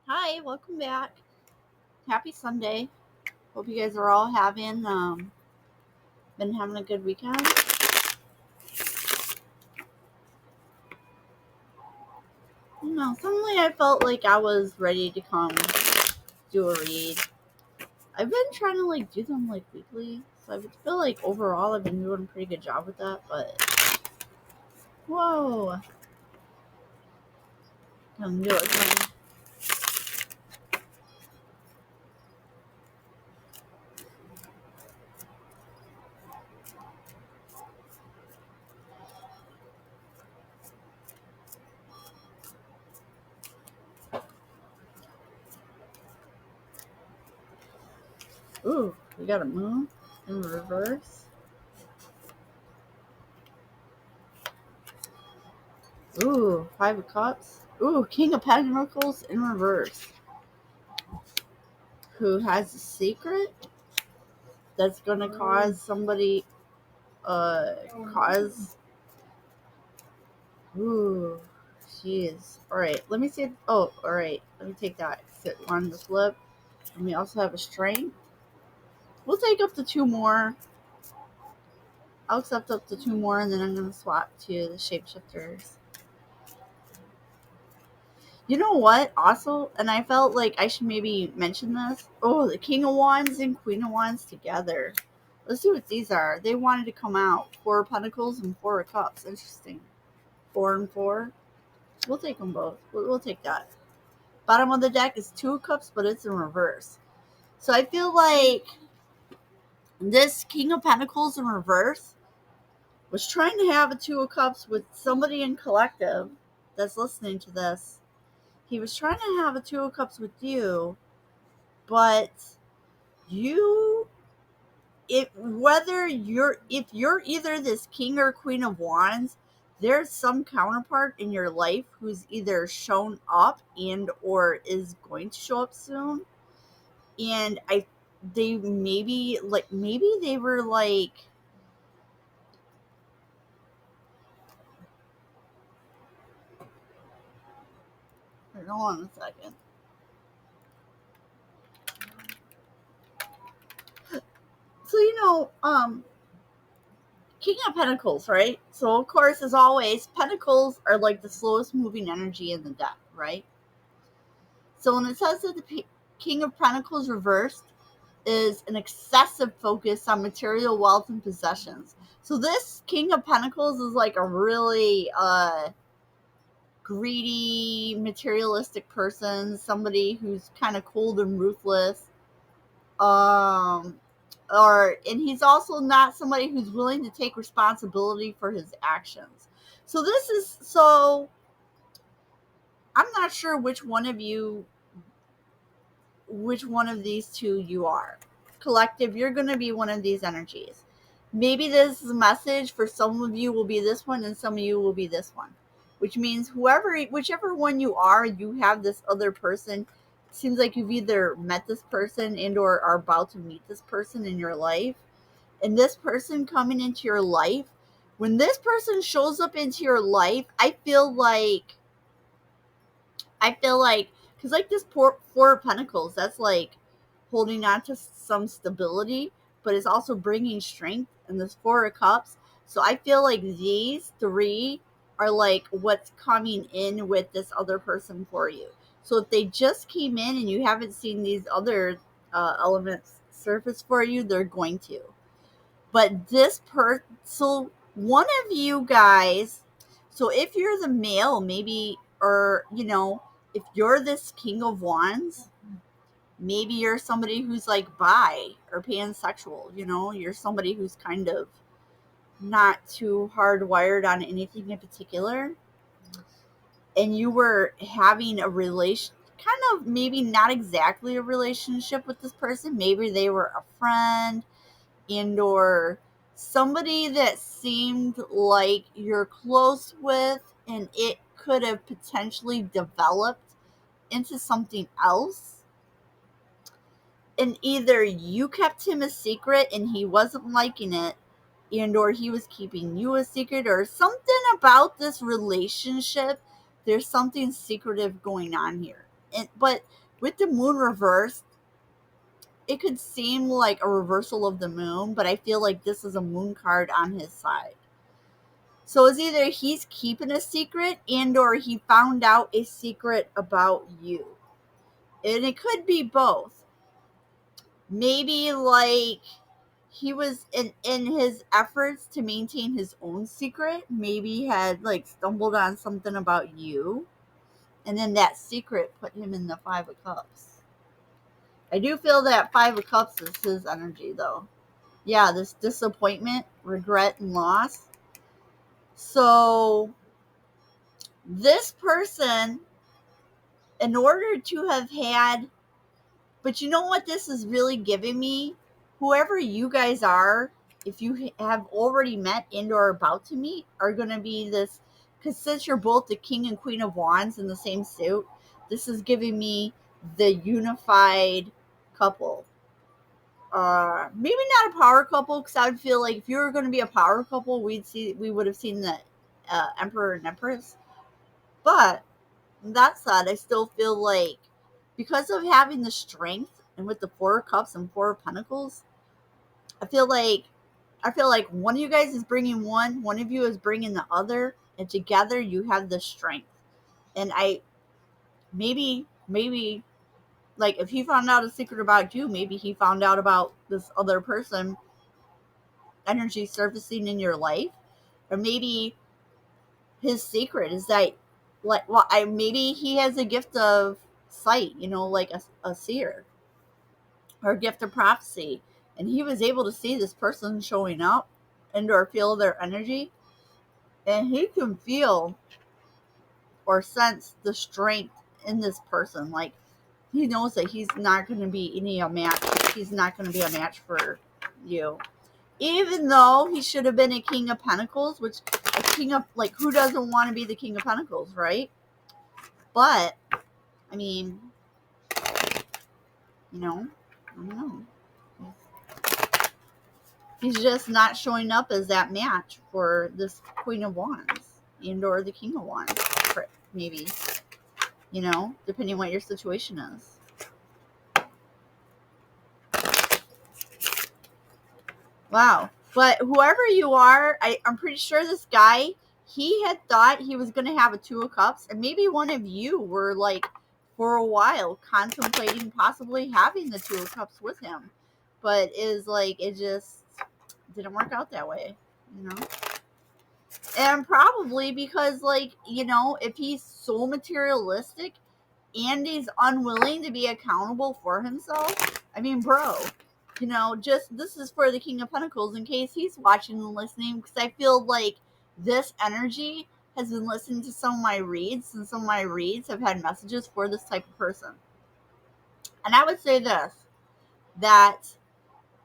Hi, welcome back. Happy Sunday. Hope you guys are all been having a good weekend. Suddenly I felt like I was ready to come do a read. I've been trying to do them weekly, so I feel like overall I've been doing a pretty good job with that. But whoa, come do it again. Ooh, we got a moon in reverse. Ooh, Five of Cups. Ooh, King of Pentacles in reverse. Who has a secret that's gonna cause somebody cause ooh jeez. Alright, let me see. Oh, alright, let me take that. Sit on the flip. And we also have a strength. We'll take up to two more. I'll accept up to two more, and then I'm gonna swap to the shapeshifters. You know what? Also, and I felt like I should maybe mention this. Oh, the King of Wands and Queen of Wands together. Let's see what these are. They wanted to come out. Four of Pentacles and Four of Cups. Interesting. 4 and 4. We'll take them both. We'll take that. Bottom of the deck is Two of Cups, but it's in reverse. So I feel like this King of Pentacles in reverse was trying to have a Two of Cups with somebody in collective that's listening to this. He was trying to have a Two of Cups with you, but you, if you're either this King or Queen of Wands, there's some counterpart in your life who's either shown up and or is going to show up soon. And they maybe they were like, hold on a second. So King of Pentacles, right? So of course, as always, Pentacles are like the slowest moving energy in the deck, right? So when it says that the King of Pentacles reversed is an excessive focus on material wealth and possessions. So this King of Pentacles is like a really greedy, materialistic person, somebody who's kind of cold and ruthless. And he's also not somebody who's willing to take responsibility for his actions. So I'm not sure which one of these two you are. Collective, you're going to be one of these energies. Maybe this is a message for some of you will be this one and some of you will be this one, which means whichever one you are, you have this other person. It seems like you've either met this person and or are about to meet this person in your life. And this person coming into your life, when this person shows up into your life, I feel like because like this Four of Pentacles, that's like holding on to some stability, but it's also bringing strength. And this Four of Cups, so I feel like these three are like what's coming in with this other person for you. So if they just came in and you haven't seen these other elements surface for you, they're going to. But so one of you guys, so if you're the male, maybe, or, if you're this King of Wands, maybe you're somebody who's like bi or pansexual, you're somebody who's kind of not too hardwired on anything in particular. And you were having a kind of maybe not exactly a relationship with this person. Maybe they were a friend and or somebody that seemed like you're close with, and it could have potentially developed into something else. And either you kept him a secret and he wasn't liking it, and or he was keeping you a secret, or something about this relationship. There's something secretive going on here. but with the moon reversed, it could seem like a reversal of the moon, but I feel like this is a moon card on his side. So it's either he's keeping a secret and or he found out a secret about you. And it could be both. Maybe like he was in his efforts to maintain his own secret, maybe he had like stumbled on something about you. And then that secret put him in the Five of Cups. I do feel that Five of Cups is his energy though. Yeah, this disappointment, regret, and loss. So this person, in order to have had, but you know what this is really giving me? Whoever you guys are, if you have already met and or about to meet, are going to be this, because since you're both the King and Queen of Wands in the same suit, this is giving me the unified couple. Maybe not a power couple, because I would feel like if you were going to be a power couple, we would have seen the Emperor and Empress. But that said, I still feel like because of having the strength and with the Four of Cups and Four of Pentacles, I feel like one of you guys is bringing one of you is bringing the other, and together you have the strength. And I maybe like if he found out a secret about you, maybe he found out about this other person energy surfacing in your life, or maybe his secret is that like maybe he has a gift of sight, like a seer or a gift of prophecy, and he was able to see this person showing up and or feel their energy, and he can feel or sense the strength in this person. Like he knows that he's not going to be a match. He's not going to be a match for you, even though he should have been a King of Pentacles, which a king of, like, who doesn't want to be the King of Pentacles, right? But I mean, I don't know. He's just not showing up as that match for this Queen of Wands and or the King of Wands, maybe, depending what your situation is. Wow. But whoever you are, I'm pretty sure this guy, he had thought he was going to have a Two of Cups, and maybe one of you were like, for a while, contemplating possibly having the Two of Cups with him. But it just didn't work out that way, And probably because, if he's so materialistic and he's unwilling to be accountable for himself, I mean, bro, just this is for the King of Pentacles in case he's watching and listening, because I feel like this energy has been listening to some of my reads, and some of my reads have had messages for this type of person. And I would say this, that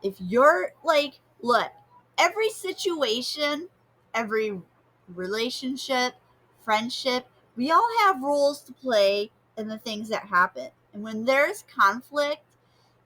if you're like, look, every situation, every relationship, friendship, we all have roles to play in the things that happen. And when there's conflict,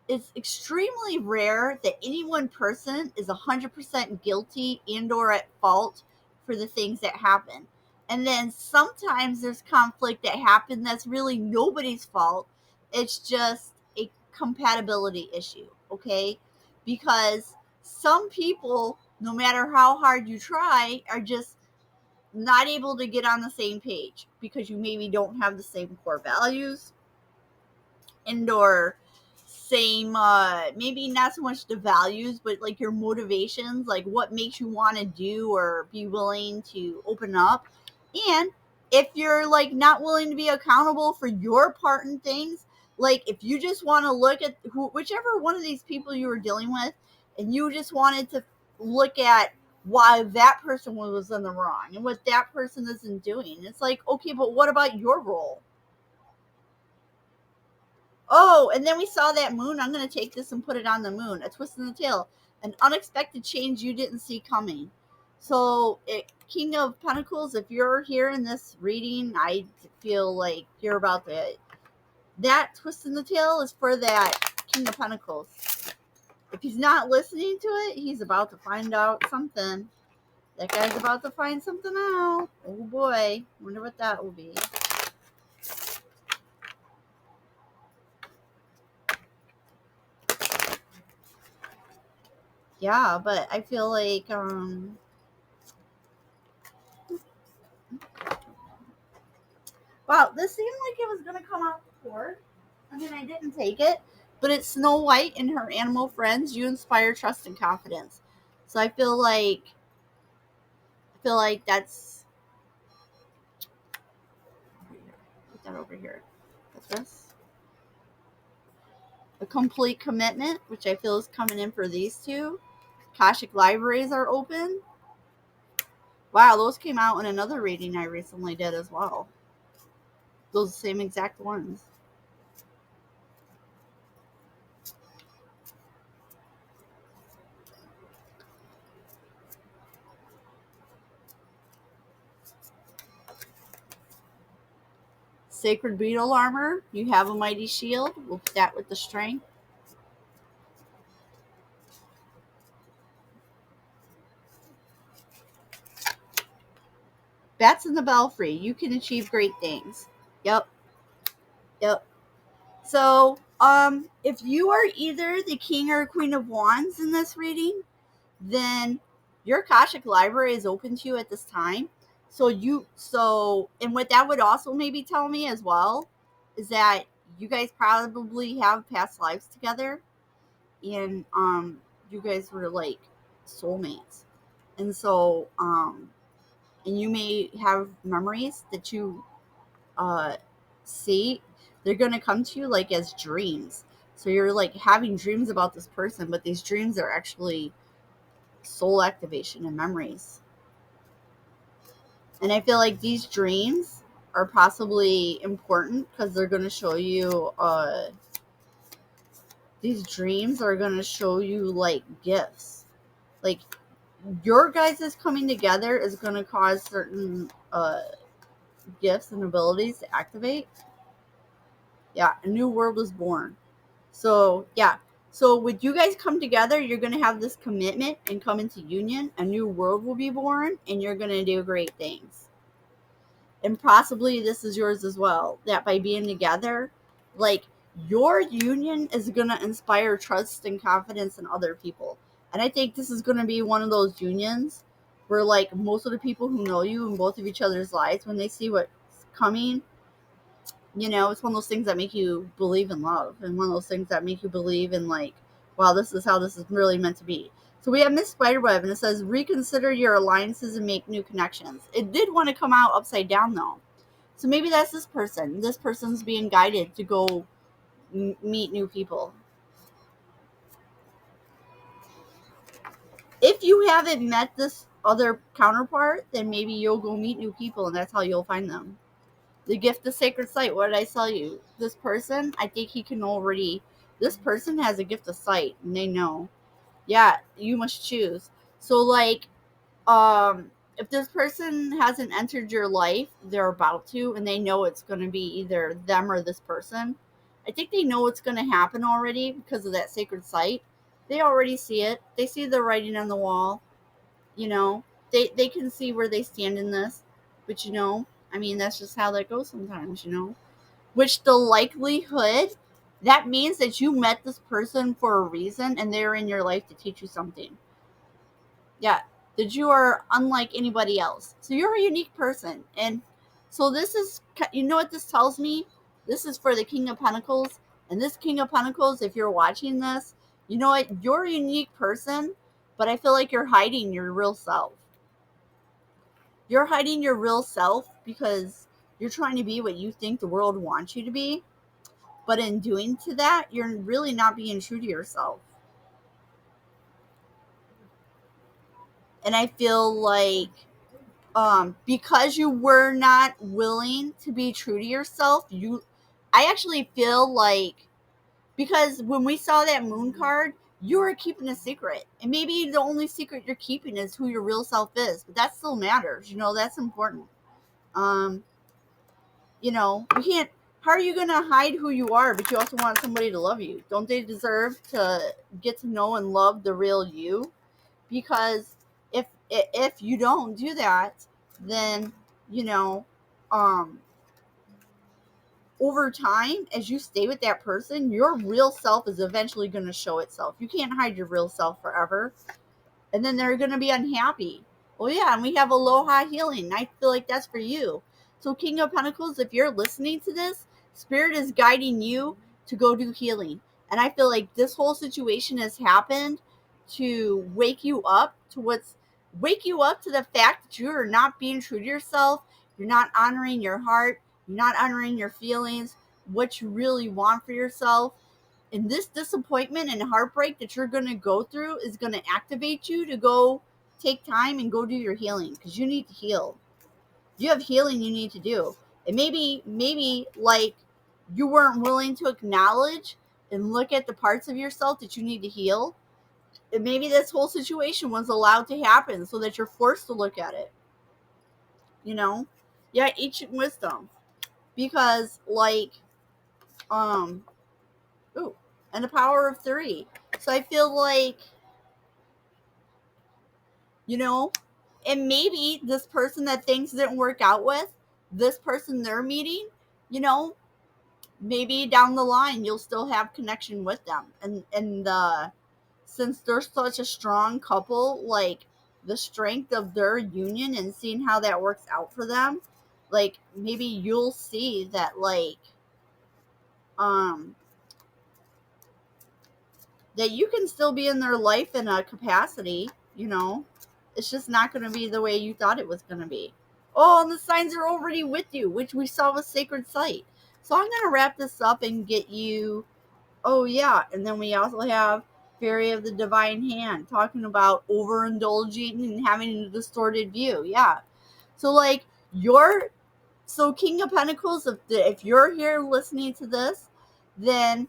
it's extremely rare that any one person is 100% guilty and or at fault for the things that happen. And then sometimes there's conflict that happens that's really nobody's fault. It's just a compatibility issue, okay? Because some people, no matter how hard you try, are just not able to get on the same page because you maybe don't have the same core values and or same maybe not so much the values, but like your motivations, like what makes you want to do or be willing to open up. And if you're like not willing to be accountable for your part in things, like if you just want to look at whichever one of these people you were dealing with, and you just wanted to look at why that person was in the wrong and what that person isn't doing, it's like, okay, but what about your role? Oh, and then we saw that moon. I'm going to take this and put it on the moon. A twist in the tail. An unexpected change you didn't see coming. So, King of Pentacles, if you're here in this reading, I feel like you're about to... That twist in the tail is for that King of Pentacles. If he's not listening to it, he's about to find out something. That guy's about to find something out. Oh boy. Wonder what that will be. Yeah, but I feel like wow, this seemed like it was gonna come out before, and then I didn't take it. But it's Snow White and her animal friends. You inspire trust and confidence. So I feel like that's put that over here. What's this? A complete commitment, which I feel is coming in for these two. Akashic libraries are open. Wow, those came out in another reading I recently did as well. Those same exact ones. Sacred beetle armor. You have a mighty shield. We'll put that with the strength. Bats in the belfry. You can achieve great things. Yep. Yep. So, if you are either the king or queen of wands in this reading, then your Akashic library is open to you at this time. And what that would also maybe tell me as well is that you guys probably have past lives together, and you guys were like soulmates. And so and you may have memories that you uh see. They're going to come to you like as dreams. So you're like having dreams about this person, but these dreams are actually soul activation and memories. And I feel like these dreams are possibly important because they're going to show you these dreams are going to show you like gifts. Like your guys' coming together is going to cause certain gifts and abilities to activate. Yeah, a new world was born. So, yeah. So, with you guys come together, you're going to have this commitment and come into union. A new world will be born, and you're going to do great things. And possibly this is yours as well. That by being together, like your union is going to inspire trust and confidence in other people. And I think this is going to be one of those unions where, like, most of the people who know you in both of each other's lives, when they see what's coming, it's one of those things that make you believe in love, and one of those things that make you believe in, like, wow, this is how this is really meant to be. So we have Miss Spiderweb, and it says reconsider your alliances and make new connections. It did want to come out upside down though, so maybe that's this person. This person's being guided to go meet new people. If you haven't met this other counterpart, then maybe you'll go meet new people, and that's how you'll find them. The gift of sacred sight. What did I tell you? This person, I think he can already. This person has a gift of sight, and they know. Yeah, you must choose. So, like, if this person hasn't entered your life, they're about to, and they know it's going to be either them or this person. I think they know what's going to happen already because of that sacred sight. They already see it. They see the writing on the wall. You know, they can see where they stand in this, but I mean, that's just how that goes sometimes. Which the likelihood that means that you met this person for a reason, and they're in your life to teach you something. Yeah, that you are unlike anybody else. So you're a unique person, and so this is, what this tells me. This is for the King of Pentacles, and this King of Pentacles, if you're watching this, you know what? You're a unique person, but I feel like you're hiding your real self. You're hiding your real self because you're trying to be what you think the world wants you to be. But in doing to that, you're really not being true to yourself. And I feel like because you were not willing to be true to yourself, I actually feel like, because when we saw that moon card, you were keeping a secret. And maybe the only secret you're keeping is who your real self is. But that still matters. That's important. Um, you can't. How are you gonna hide who you are, but you also want somebody to love you? Don't they deserve to get to know and love the real you? Because if you don't do that, then you know, um, over time, as you stay with that person, your real self is eventually going to show itself. You can't hide your real self forever. And then they're going to be unhappy. Oh, yeah. And we have aloha healing. I feel like that's for you. So, King of Pentacles, if you're listening to this, Spirit is guiding you to go do healing. And I feel like this whole situation has happened to wake you up to the fact that you are not being true to yourself. You're not honoring your heart. You're not honoring your feelings, what you really want for yourself. And this disappointment and heartbreak that you're going to go through is going to activate you to go take time and go do your healing, because you need to heal. You have healing you need to do. And maybe like you weren't willing to acknowledge and look at the parts of yourself that you need to heal. And maybe this whole situation was allowed to happen so that you're forced to look at it. You know? Yeah, ancient wisdom. Because like ooh, and the power of 3. So I feel like, you know, and maybe this person that things didn't work out with, this person they're meeting, you know, maybe down the line you'll still have connection with them. And since they're such a strong couple, like the strength of their union and seeing how that works out for them, like maybe you'll see that like that you can still be in their life in a capacity, you know. It's just not going to be the way you thought it was going to be. Oh, and the signs are already with you, which we saw with Sacred Sight. So I'm going to wrap this up and get you. Oh, yeah. And then we also have Fairy of the Divine Hand talking about overindulging and having a distorted view. Yeah. So, like, so King of Pentacles, if you're here listening to this, then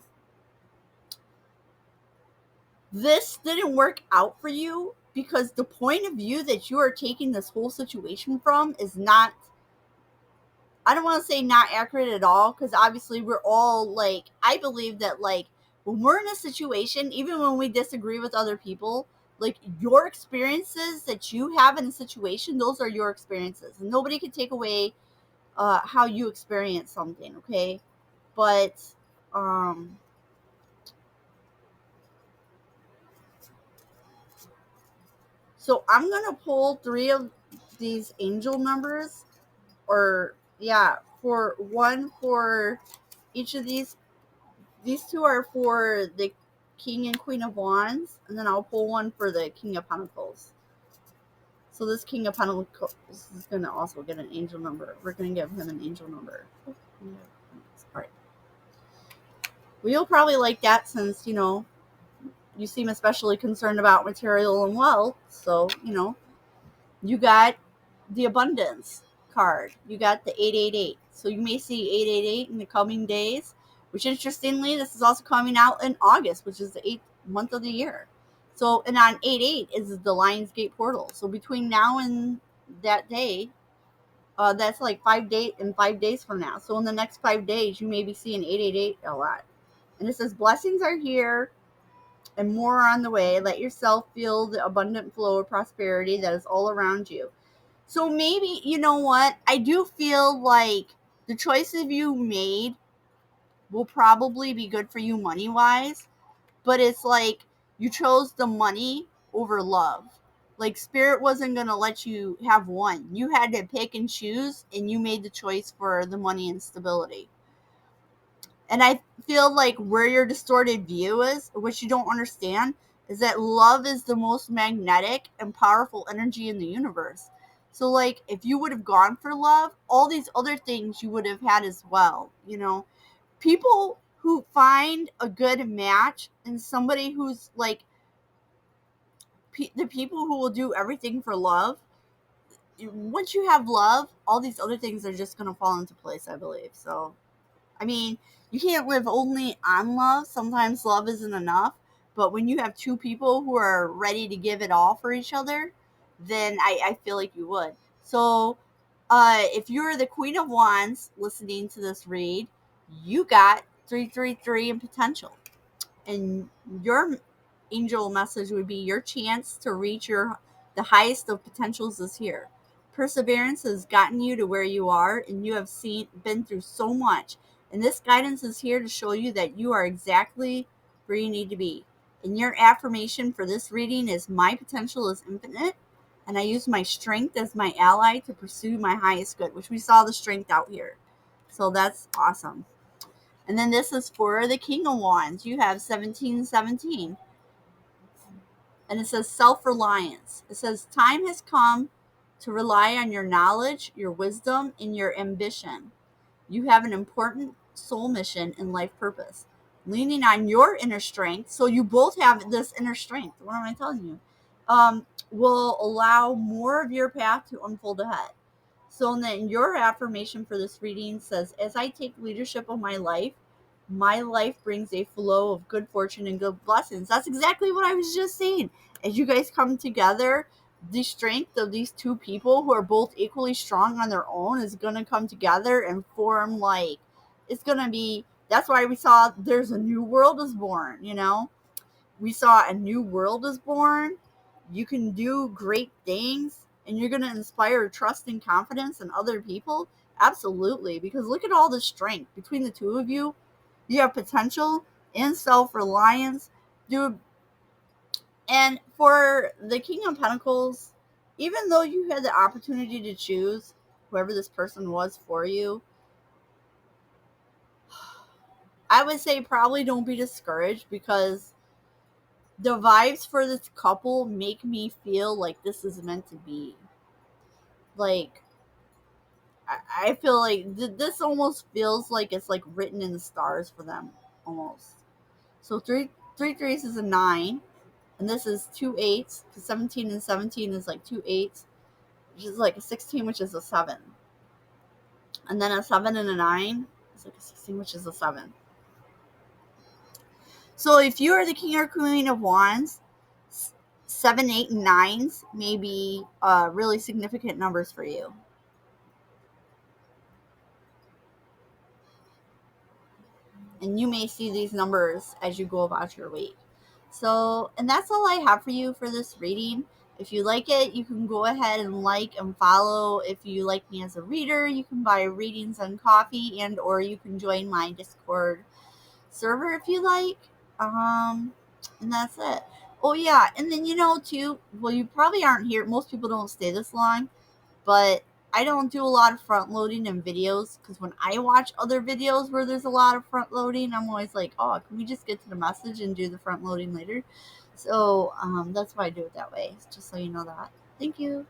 this didn't work out for you because the point of view that you are taking this whole situation from is not, I don't want to say not accurate at all, because obviously we're all like, I believe that like when we're in a situation, even when we disagree with other people, like your experiences that you have in a situation, those are your experiences, and nobody can take away how you experience something. Okay. But so I'm gonna pull 3 of these angel numbers, or yeah, for one for each of these. These 2 are for the King and Queen of Wands, and then I'll pull one for the King of Pentacles. So this King of Pentacles is going to also get an angel number. We're going to give him an angel number. All right. Well, you'll probably like that since, you know, you seem especially concerned about material and wealth. So, you know, you got the abundance card. You got the 888. So you may see 888 in the coming days, which interestingly, this is also coming out in August, which is the 8th month of the year. So, and on 88 is the Lionsgate portal. So between now and that day, that's like 5 days from now. So in the next 5 days, you may be seeing 888 a lot. And it says blessings are here and more are on the way. Let yourself feel the abundant flow of prosperity that is all around you. So maybe, you know what? I do feel like the choices you made will probably be good for you money-wise, but it's like you chose the money over love. Like Spirit wasn't going to let you have one. You had to pick and choose, and you made the choice for the money and stability. And I feel like where your distorted view is, what you don't understand, is that love is the most magnetic and powerful energy in the universe. So, like, if you would have gone for love, all these other things you would have had as well. You know, people who find a good match and somebody who's like, the people who will do everything for love, once you have love, all these other things are just going to fall into place, I believe. So, I mean, you can't live only on love. Sometimes love isn't enough. But when you have 2 people who are ready to give it all for each other, then I feel like you would. So if you're the Queen of Wands listening to this read, you got 333 in potential. And your angel message would be your chance to reach the highest of potentials is here. Perseverance has gotten you to where you are, and you have been through so much. And this guidance is here to show you that you are exactly where you need to be. And your affirmation for this reading is, my potential is infinite, and I use my strength as my ally to pursue my highest good, which we saw the strength out here. So that's awesome. And then this is for the King of Wands. You have 1717. And it says self-reliance. It says time has come to rely on your knowledge, your wisdom, and your ambition. You have an important soul mission and life purpose. Leaning on your inner strength, so you both have this inner strength. What am I telling you? Will allow more of your path to unfold ahead. So then your affirmation for this reading says, as I take leadership of my life brings a flow of good fortune and good blessings. That's exactly what I was just saying. As you guys come together, the strength of these two people who are both equally strong on their own is going to come together and form, like, it's going to be, that's why we saw there's a new world is born, you know? We saw a new world is born. You can do great things, and you're going to inspire trust and confidence in other people. Absolutely. Because look at all the strength between the two of you. You have potential and self-reliance. Dude, and for the King of Pentacles, even though you had the opportunity to choose whoever this person was for you, I would say probably don't be discouraged, because the vibes for this couple make me feel like this is meant to be. Like, I feel like this almost feels like it's like written in the stars for them, almost. So three threes is a 9, and this is 2 8s. 17 and 17 is like 2 8s, which is like a 16, which is a 7. And then a 7 and a 9 is like a 16, which is a 7. So if you are the King or Queen of Wands, 7, 8, and 9s may be really significant numbers for you. And you may see these numbers as you go about your week. So, and that's all I have for you for this reading. If you like it, you can go ahead and like and follow. If you like me as a reader, you can buy readings on Coffee, and or you can join my Discord server if you like. And that's it. Oh yeah, and then too, well, you probably aren't here. Most people don't stay this long, but I don't do a lot of front loading in videos, because when I watch other videos where there's a lot of front loading, I'm always like, oh, can we just get to the message and do the front loading later? So that's why I do it that way, just so you know that. Thank you.